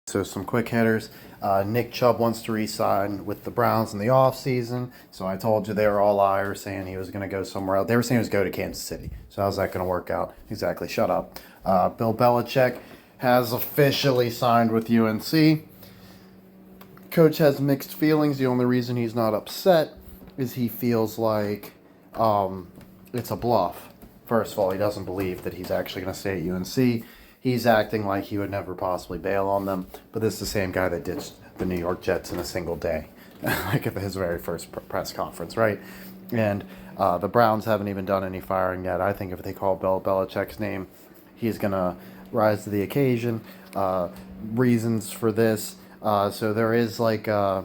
So some quick hitters. Nick Chubb wants to re-sign with the Browns in the offseason. So I told you they were all liars saying he was going to go somewhere else. They were saying he was going to go to Kansas City. So how's that going to work out? Exactly. Shut up. Bill Belichick has officially signed with UNC. Coach has mixed feelings. The only reason he's not upset is he feels like it's a bluff. First of all, he doesn't believe that he's actually going to stay at UNC. He's acting like he would never possibly bail on them. But this is the same guy that ditched the New York Jets in a single day, like at his very first press conference, right? And the Browns haven't even done any firing yet. I think if they call Bill Belichick's name, he's going to rise to the occasion. Reasons for this. So there is like a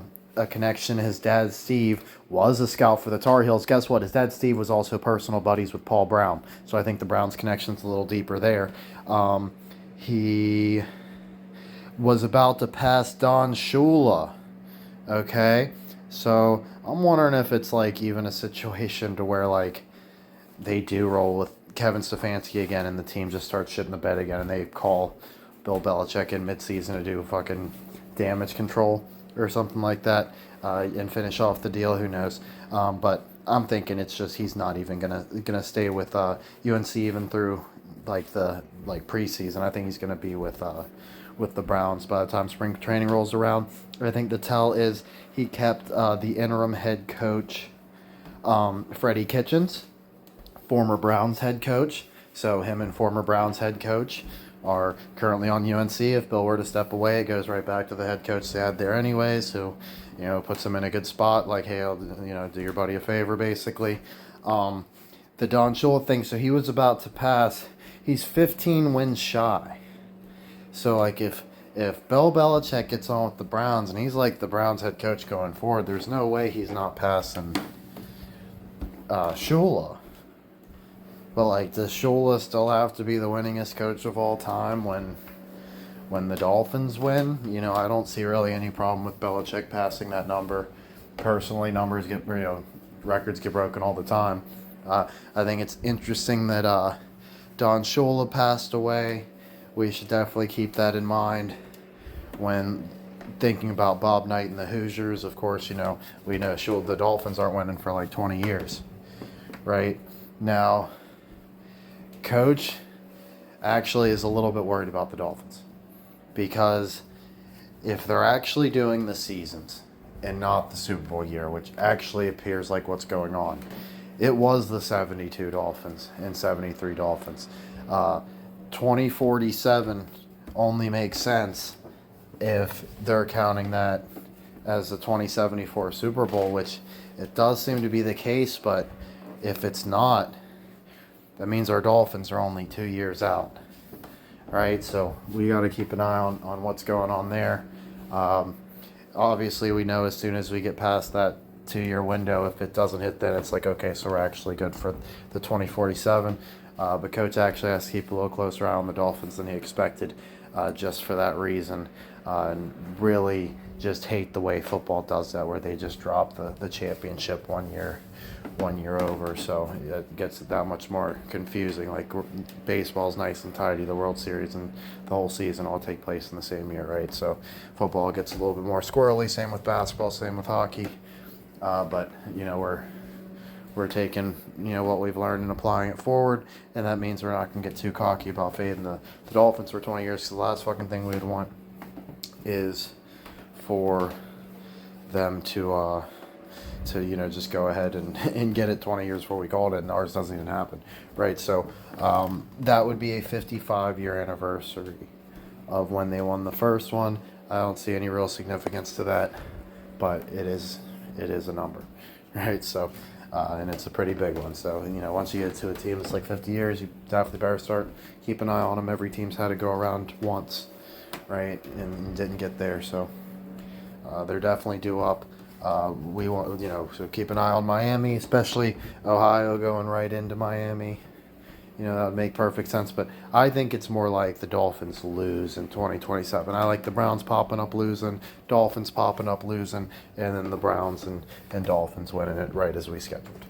connection. His dad, Steve, was a scout for the Tar Heels. Guess what? His dad, Steve, was also personal buddies with Paul Brown. So I think the Browns' connection's a little deeper there. He was about to pass Don Shula. Okay? So I'm wondering if it's like even a situation to where like they do roll with Kevin Stefanski again and the team just starts shitting the bed again and they call Bill Belichick in midseason to do fucking damage control or something like that and finish off the deal. Who knows? But I'm thinking it's just he's not even gonna stay with UNC even through the preseason. I think he's gonna be with the Browns by the time spring training rolls around. I think the tell is he kept the interim head coach Freddie Kitchens, former Browns head coach. So him and former Browns head coach are currently on UNC. If Bill were to step away, it goes right back to the head coach they had there anyways, who, puts him in a good spot, like, hey, I'll, do your buddy a favor, basically. The Don Shula thing, so he was about to pass. He's 15 wins shy. So, like, if Bill Belichick gets on with the Browns, and he's, like, the Browns head coach going forward, there's no way he's not passing Shula. But, like, does Shula still have to be the winningest coach of all time when the Dolphins win? I don't see really any problem with Belichick passing that number. Personally, records get broken all the time. I think it's interesting that Don Shula passed away. We should definitely keep that in mind when thinking about Bob Knight and the Hoosiers. Of course, we know the Dolphins aren't winning for like 20 years, right? Now, Coach actually is a little bit worried about the Dolphins because if they're actually doing the seasons and not the Super Bowl year, which actually appears like what's going on, it was the 72 Dolphins and 73 Dolphins. 2047 only makes sense if they're counting that as the 2074 Super Bowl, which it does seem to be the case, but if it's not, that means our Dolphins are only 2 years out, right? So we got to keep an eye on what's going on there. Obviously, we know as soon as we get past that 2-year window, if it doesn't hit then, it's like, okay, so we're actually good for the 2047. But Coach actually has to keep a little closer eye on the Dolphins than he expected just for that reason. And really just hate the way football does that, where they just drop the championship 1 year over, so it gets it that much more confusing. Like baseball's nice and tidy, the World Series and the whole season all take place in the same year, right? So football gets a little bit more squirrely, same with basketball, same with hockey. But we're taking what we've learned and applying it forward, and that means we're not going to get too cocky about fading the Dolphins for 20 years, because the last fucking thing we would want is for them to just go ahead and get it 20 years before we called it, and ours doesn't even happen, right? So that would be a 55-year anniversary of when they won the first one. I don't see any real significance to that, but it is a number, right? So and it's a pretty big one. So once you get to a team that's like 50 years, you definitely better start keep an eye on them. Every team's had to go around once, right, and didn't get there. So they're definitely due up. We want, so keep an eye on Miami, especially Ohio going right into Miami. That would make perfect sense. But I think it's more like the Dolphins lose in 2027. I like the Browns popping up losing, Dolphins popping up losing, and then the Browns and Dolphins winning it right as we scheduled.